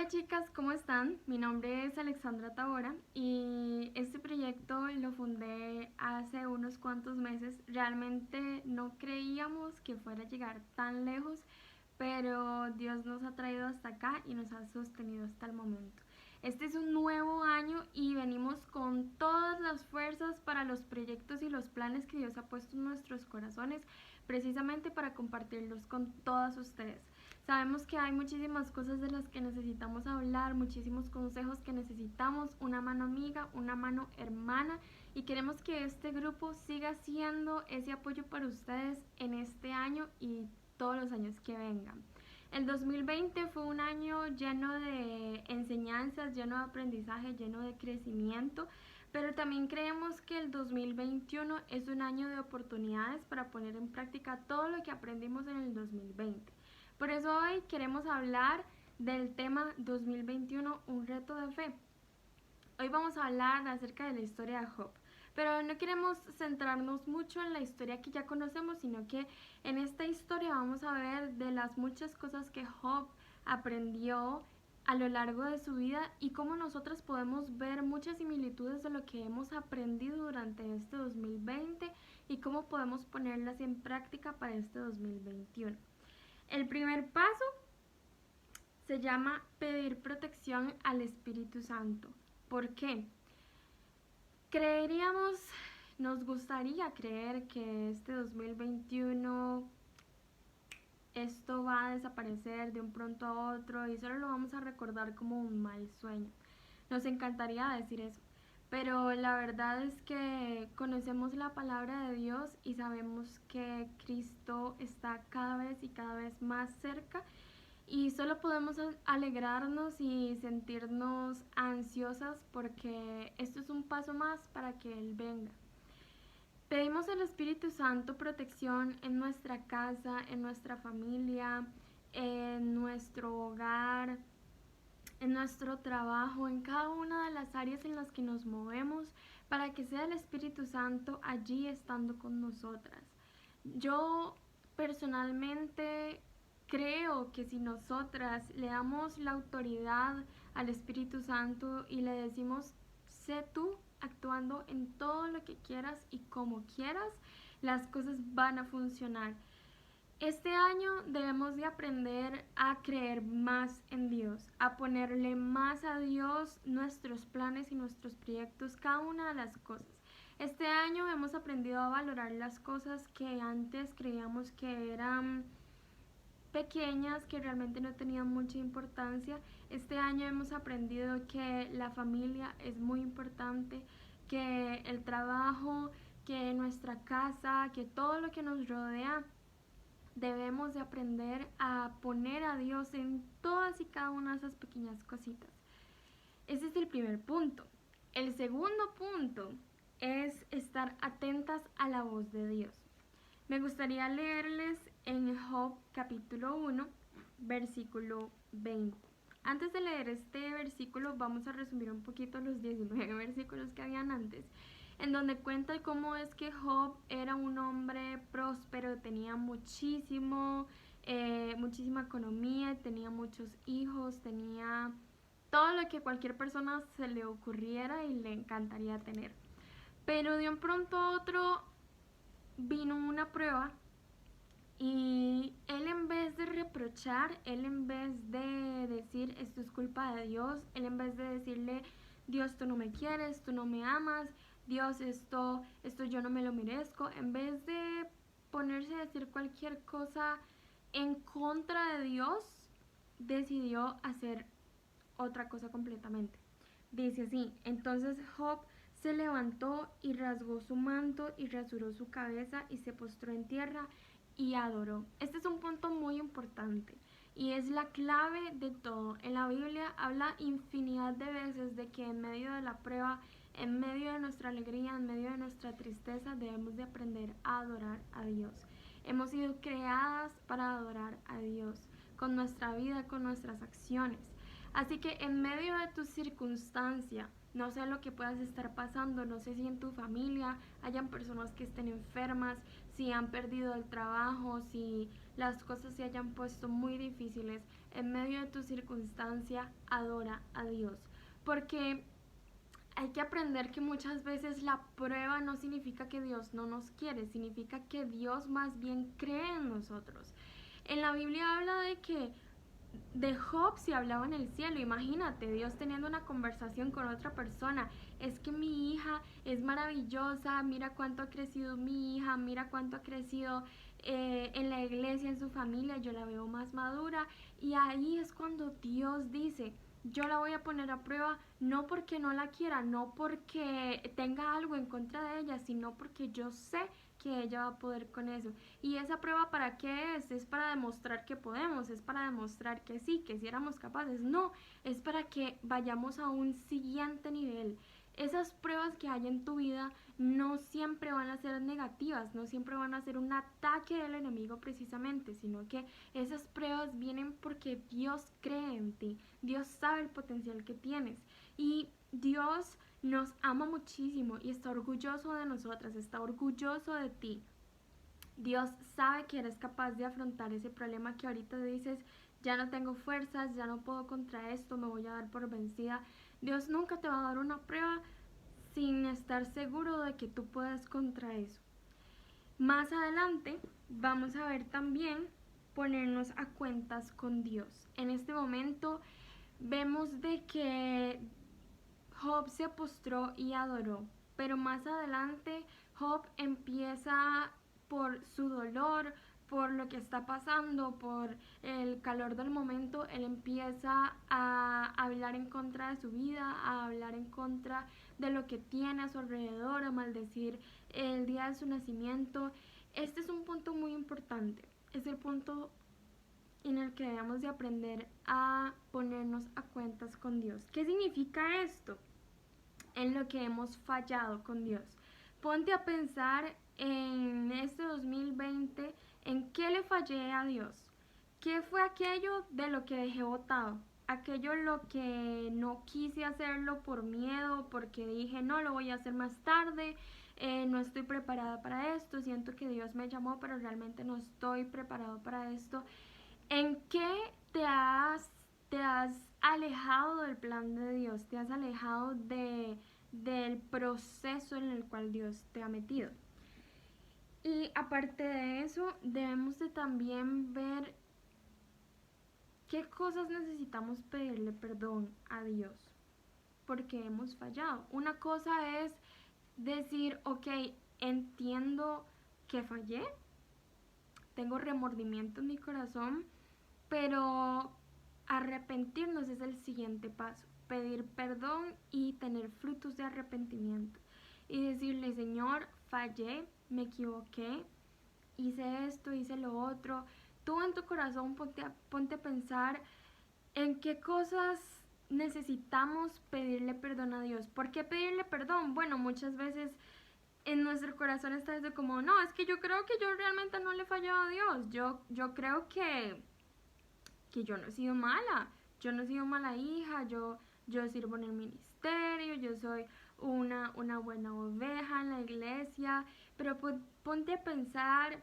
Hola chicas, ¿cómo están? Mi nombre es Alexandra Tabora y este proyecto lo fundé hace unos cuantos meses. Realmente no creíamos que fuera a llegar tan lejos, pero Dios nos ha traído hasta acá y nos ha sostenido hasta el momento. Este es un nuevo año y venimos con todas las fuerzas para los proyectos y los planes que Dios ha puesto en nuestros corazones, precisamente para compartirlos con todas ustedes. Sabemos que hay muchísimas cosas de las que necesitamos hablar, muchísimos consejos que necesitamos, una mano amiga, una mano hermana, y queremos que este grupo siga siendo ese apoyo para ustedes en este año y todos los años que vengan. El 2020 fue un año lleno de enseñanzas, lleno de aprendizaje, lleno de crecimiento, pero también creemos que el 2021 es un año de oportunidades para poner en práctica todo lo que aprendimos en el 2020. Por eso hoy queremos hablar del tema 2021, un reto de fe. Hoy vamos a hablar acerca de la historia de Job, pero no queremos centrarnos mucho en la historia que ya conocemos, sino que en esta historia vamos a ver de las muchas cosas que Job aprendió a lo largo de su vida y cómo nosotros podemos ver muchas similitudes de lo que hemos aprendido durante este 2020 y cómo podemos ponerlas en práctica para este 2021. El primer paso se llama pedir protección al Espíritu Santo. ¿Por qué? Creeríamos, nos gustaría creer que este 2021 esto va a desaparecer de un pronto a otro y solo lo vamos a recordar como un mal sueño. Nos encantaría decir eso, pero la verdad es que conocemos la palabra de Dios y sabemos que Cristo está cada vez y cada vez más cerca y solo podemos alegrarnos y sentirnos ansiosas porque esto es un paso más para que Él venga. Pedimos al Espíritu Santo protección en nuestra casa, en nuestra familia, en nuestro hogar, en nuestro trabajo, en cada una de las áreas en las que nos movemos, para que sea el Espíritu Santo allí estando con nosotras. Yo personalmente creo que si nosotras le damos la autoridad al Espíritu Santo y le decimos, sé tú actuando en todo lo que quieras y como quieras, las cosas van a funcionar. Este año debemos de aprender a creer más en Dios, a ponerle más a Dios nuestros planes y nuestros proyectos, cada una de las cosas. Este año hemos aprendido a valorar las cosas que antes creíamos que eran pequeñas, que realmente no tenían mucha importancia. Este año hemos aprendido que la familia es muy importante, que el trabajo, que nuestra casa, que todo lo que nos rodea debemos de aprender a poner a Dios en todas y cada una de esas pequeñas cositas. Ese es el primer punto. El segundo punto es estar atentas a la voz de Dios. Me gustaría leerles en Job capítulo 1, versículo 20. Antes de leer este versículo vamos a resumir un poquito los 19 versículos que habían antes, en donde cuenta cómo es que Job era un hombre próspero, tenía muchísima economía, tenía muchos hijos, tenía todo lo que cualquier persona se le ocurriera y le encantaría tener. Pero de un pronto a otro vino una prueba y él, en vez de reprochar, él, en vez de decir esto es culpa de Dios, él, en vez de decirle Dios, tú no me quieres, tú no me amas, Dios, esto yo no me lo merezco, en vez de ponerse a decir cualquier cosa en contra de Dios, decidió hacer otra cosa completamente. Dice así: entonces Job se levantó y rasgó su manto y rasuró su cabeza y se postró en tierra y adoró. Este es un punto muy importante y es la clave de todo. En la Biblia habla infinidad de veces de que en medio de la prueba, en medio de nuestra alegría, en medio de nuestra tristeza, debemos de aprender a adorar a Dios. Hemos sido creadas para adorar a Dios con nuestra vida, con nuestras acciones. Así que en medio de tu circunstancia, no sé lo que puedas estar pasando, no sé si en tu familia hayan personas que estén enfermas, si han perdido el trabajo, si las cosas se hayan puesto muy difíciles, en medio de tu circunstancia, adora a Dios. Porque hay que aprender que muchas veces la prueba no significa que Dios no nos quiere, significa que Dios más bien cree en nosotros. En la Biblia habla de Job se hablaba en el cielo. Imagínate, Dios teniendo una conversación con otra persona. Es que mi hija es maravillosa, mira cuánto ha crecido mi hija, mira cuánto ha crecido en la iglesia, en su familia, yo la veo más madura. Y ahí es cuando Dios dice, yo la voy a poner a prueba, no porque no la quiera, no porque tenga algo en contra de ella, sino porque yo sé que ella va a poder con eso. ¿Y esa prueba para qué es? Es para demostrar que podemos, es para demostrar que sí, que sí éramos capaces. No, es para que vayamos a un siguiente nivel. Esas pruebas que hay en tu vida no siempre van a ser negativas, no siempre van a ser un ataque del enemigo precisamente, sino que esas pruebas vienen porque Dios cree en ti, Dios sabe el potencial que tienes y Dios nos ama muchísimo y está orgulloso de nosotras, está orgulloso de ti. Dios sabe que eres capaz de afrontar ese problema que ahorita dices, ya no tengo fuerzas, ya no puedo contra esto, me voy a dar por vencida. Dios nunca te va a dar una prueba sin estar seguro de que tú puedes contra eso. Más adelante vamos a ver también ponernos a cuentas con Dios. En este momento vemos de que Job se postró y adoró, pero más adelante Job empieza por su dolor, por lo que está pasando, por el calor del momento, él empieza a hablar en contra de su vida, a hablar en contra de lo que tiene a su alrededor, a maldecir el día de su nacimiento. Este es un punto muy importante, es el punto en el que debemos de aprender a ponernos a cuentas con Dios. ¿Qué significa esto? En lo que hemos fallado con Dios. Ponte a pensar en este 2020, en qué le fallé a Dios. ¿Qué fue aquello de lo que dejé botado? Aquello lo que no quise hacerlo por miedo, porque dije, no, lo voy a hacer más tarde, no estoy preparada para esto, siento que Dios me llamó, pero realmente no estoy preparado para esto. ¿En qué te has alejado del plan de Dios? ¿Te has alejado del proceso en el cual Dios te ha metido? Y aparte de eso, debemos de también ver qué cosas necesitamos pedirle perdón a Dios porque hemos fallado. Una cosa es decir, ok, entiendo que fallé, tengo remordimiento en mi corazón, pero arrepentirnos es el siguiente paso. Pedir perdón y tener frutos de arrepentimiento. Y decirle, Señor, fallé, me equivoqué, hice esto, hice lo otro. Tú en tu corazón ponte a pensar en qué cosas necesitamos pedirle perdón a Dios. ¿Por qué pedirle perdón? Bueno, muchas veces en nuestro corazón está eso como, no, es que yo creo que yo realmente no le he fallado a Dios. Yo creo que yo no he sido mala, yo no he sido mala hija, yo sirvo en el ministerio, yo soy una buena oveja en la iglesia, pero ponte a pensar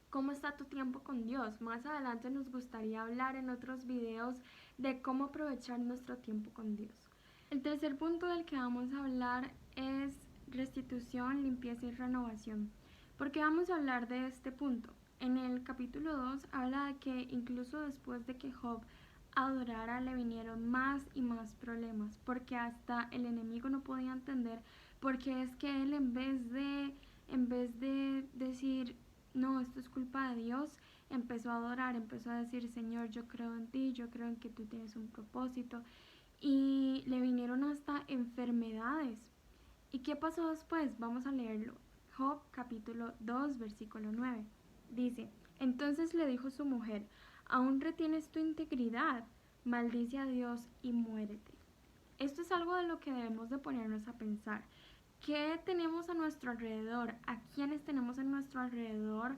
cómo está tu tiempo con Dios. Más adelante nos gustaría hablar en otros videos de cómo aprovechar nuestro tiempo con Dios. El tercer punto del que vamos a hablar es restitución, limpieza y renovación. ¿Por qué vamos a hablar de este punto? En el capítulo 2 habla de que incluso después de que Job adorara le vinieron más y más problemas, porque hasta el enemigo no podía entender, porque es que él en vez de decir, no, esto es culpa de Dios, empezó a adorar, empezó a decir, Señor, yo creo en ti, yo creo en que tú tienes un propósito, y le vinieron hasta enfermedades. ¿Y qué pasó después? Vamos a leerlo. Job capítulo 2 versículo 9. Dice, entonces le dijo su mujer, ¿aún retienes tu integridad? Maldice a Dios y muérete. Esto es algo de lo que debemos de ponernos a pensar. ¿Qué tenemos a nuestro alrededor? ¿A quiénes tenemos a nuestro alrededor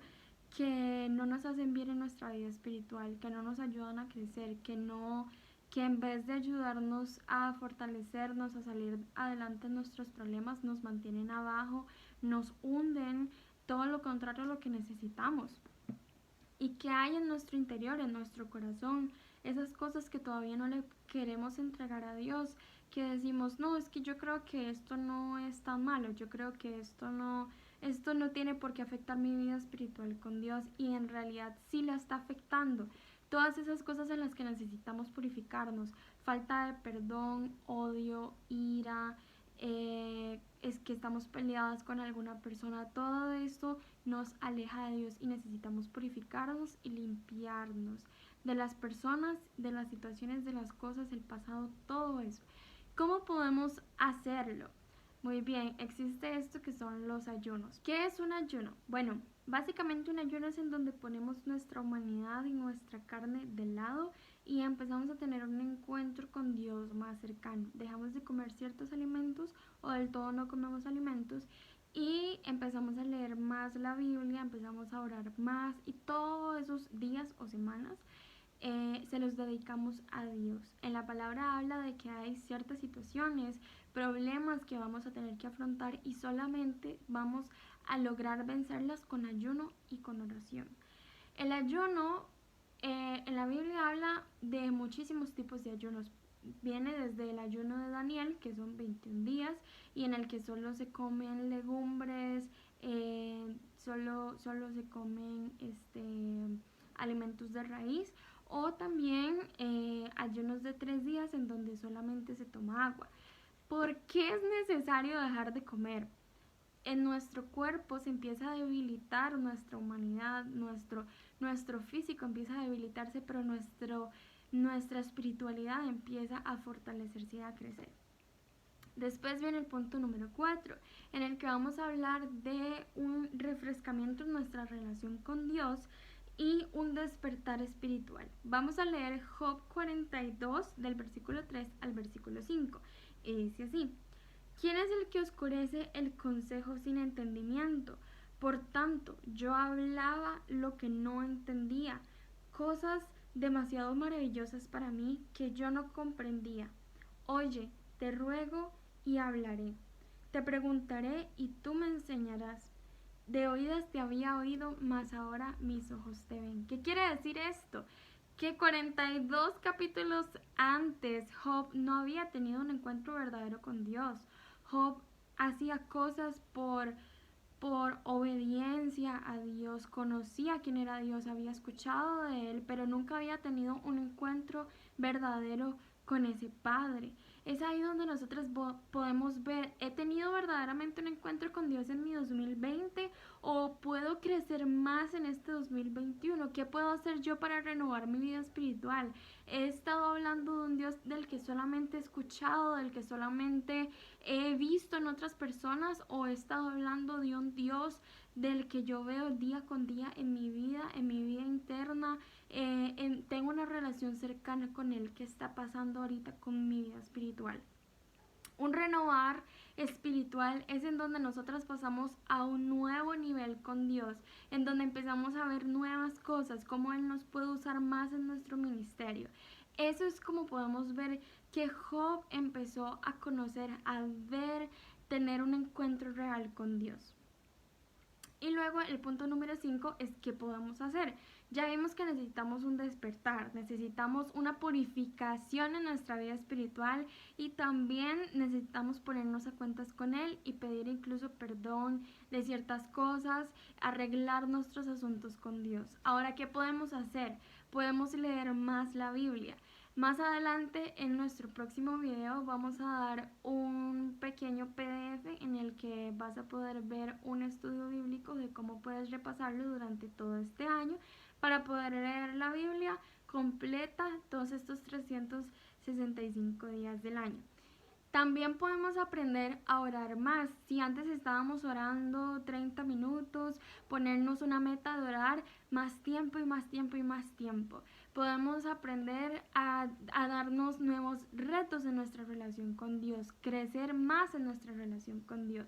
que no nos hacen bien en nuestra vida espiritual, que no nos ayudan a crecer, que en vez de ayudarnos a fortalecernos, a salir adelante en nuestros problemas, nos mantienen abajo, nos hunden, todo lo contrario a lo que necesitamos? ¿Y qué hay en nuestro interior, en nuestro corazón? Esas cosas que todavía no le queremos entregar a Dios, que decimos, no, es que yo creo que esto no es tan malo, yo creo que esto no tiene por qué afectar mi vida espiritual con Dios, y en realidad sí la está afectando. Todas esas cosas en las que necesitamos purificarnos, falta de perdón, odio, ira, es que estamos peleadas con alguna persona, todo esto nos aleja de Dios y necesitamos purificarnos y limpiarnos de las personas, de las situaciones, de las cosas, el pasado, todo eso. ¿Cómo podemos hacerlo? Muy bien, existe esto que son los ayunos. ¿Qué es un ayuno? Bueno, básicamente un ayuno es en donde ponemos nuestra humanidad y nuestra carne de lado y empezamos a tener un encuentro con Dios más cercano. Dejamos de comer ciertos alimentos o del todo no comemos alimentos y empezamos a leer más la Biblia, empezamos a orar más y todos esos días o semanas se los dedicamos a Dios. En la palabra habla de que hay ciertas situaciones, problemas que vamos a tener que afrontar y solamente vamos a lograr vencerlas con ayuno y con oración. El ayuno, en la Biblia habla de muchísimos tipos de ayunos. Viene desde el ayuno de Daniel, que son 21 días, y en el que solo se comen legumbres, solo se comen alimentos de raíz, o también ayunos de 3 días en donde solamente se toma agua. ¿Por qué es necesario dejar de comer? En nuestro cuerpo se empieza a debilitar nuestra humanidad, nuestro físico empieza a debilitarse, pero nuestra espiritualidad empieza a fortalecerse y a crecer. Después viene el punto número 4, en el que vamos a hablar de un refrescamiento en nuestra relación con Dios y un despertar espiritual. Vamos a leer Job 42 del versículo 3 al versículo 5 y dice así: ¿Quién es el que oscurece el consejo sin entendimiento? Por tanto, yo hablaba lo que no entendía, cosas demasiado maravillosas para mí que yo no comprendía. Oye, te ruego y hablaré. Te preguntaré y tú me enseñarás. De oídas te había oído, mas ahora mis ojos te ven. ¿Qué quiere decir esto? Que 42 capítulos antes Job no había tenido un encuentro verdadero con Dios. Job hacía cosas por obediencia a Dios, conocía quién era Dios, había escuchado de él, pero nunca había tenido un encuentro verdadero con ese Padre. Es ahí donde nosotros podemos ver, ¿he tenido verdaderamente un encuentro con Dios en mi 2020 o puedo crecer más en este 2021? ¿Qué puedo hacer yo para renovar mi vida espiritual? He estado hablando de un Dios del que solamente he escuchado, del que solamente he visto en otras personas, o he estado hablando de un Dios del que yo veo día con día en mi vida interna. Tengo una relación cercana con Él. ¿Qué está pasando ahorita con mi vida espiritual? Un renovar espiritual es en donde nosotras pasamos a un nuevo nivel con Dios, en donde empezamos a ver nuevas cosas, cómo Él nos puede usar más en nuestro ministerio. Eso es como podemos ver que Job empezó a conocer, a ver, tener un encuentro real con Dios. Y luego el punto número 5 es qué podemos hacer. Ya vimos que necesitamos un despertar, necesitamos una purificación en nuestra vida espiritual y también necesitamos ponernos a cuentas con Él y pedir incluso perdón de ciertas cosas, arreglar nuestros asuntos con Dios. Ahora, ¿qué podemos hacer? Podemos leer más la Biblia. Más adelante en nuestro próximo video vamos a dar un pequeño PDF en el que vas a poder ver un estudio bíblico de cómo puedes repasarlo durante todo este año para poder leer la Biblia completa todos estos 365 días del año. También podemos aprender a orar más. Si antes estábamos orando 30 minutos, ponernos una meta de orar más tiempo y más tiempo y más tiempo. Podemos aprender a darnos nuevos retos en nuestra relación con Dios, crecer más en nuestra relación con Dios.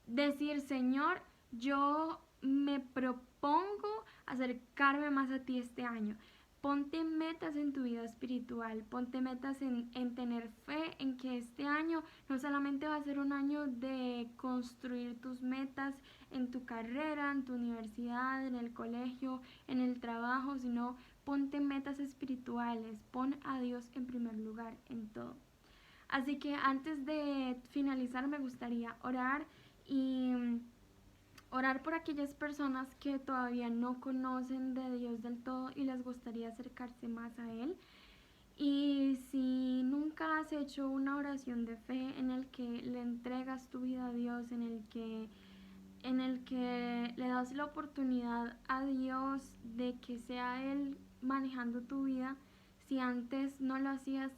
Decir, Señor, yo me propongo acercarme más a ti este año. Ponte metas en tu vida espiritual, ponte metas en tener fe en que este año no solamente va a ser un año de construir tus metas en tu carrera, en tu universidad, en el colegio, en el trabajo, sino ponte metas espirituales, pon a Dios en primer lugar en todo. Así que antes de finalizar me gustaría orar y orar por aquellas personas que todavía no conocen de Dios del todo y les gustaría acercarse más a Él. Y si nunca has hecho una oración de fe en el que le entregas tu vida a Dios, en el que le das la oportunidad a Dios de que sea Él manejando tu vida, si antes no lo hacías,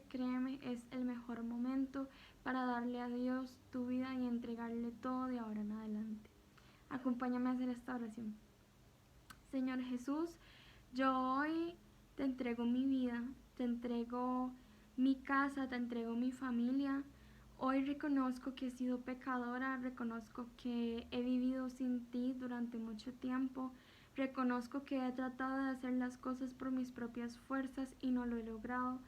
créeme, es el mejor momento para darle a Dios tu vida y entregarle todo de ahora en adelante. Acompáñame a hacer esta oración. Señor Jesús, yo hoy te entrego mi vida, te entrego mi casa, te entrego mi familia. Hoy reconozco que he sido pecadora, reconozco que he vivido sin ti durante mucho tiempo, reconozco que he tratado de hacer las cosas por mis propias fuerzas y no lo he logrado.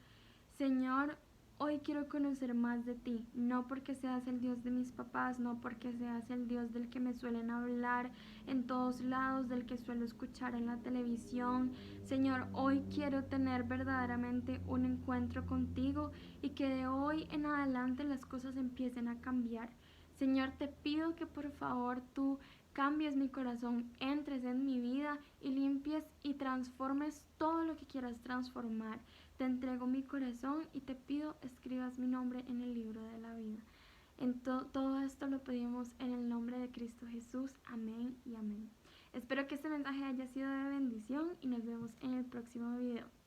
Señor, hoy quiero conocer más de ti, no porque seas el Dios de mis papás, no porque seas el Dios del que me suelen hablar en todos lados, del que suelo escuchar en la televisión. Señor, hoy quiero tener verdaderamente un encuentro contigo y que de hoy en adelante las cosas empiecen a cambiar. Señor, te pido que por favor tú cambies mi corazón, entres en mi vida y limpies y transformes todo lo que quieras transformar. Te entrego mi corazón y te pido escribas mi nombre en el libro de la vida. Todo esto lo pedimos en el nombre de Cristo Jesús. Amén y amén. Espero que este mensaje haya sido de bendición y nos vemos en el próximo video.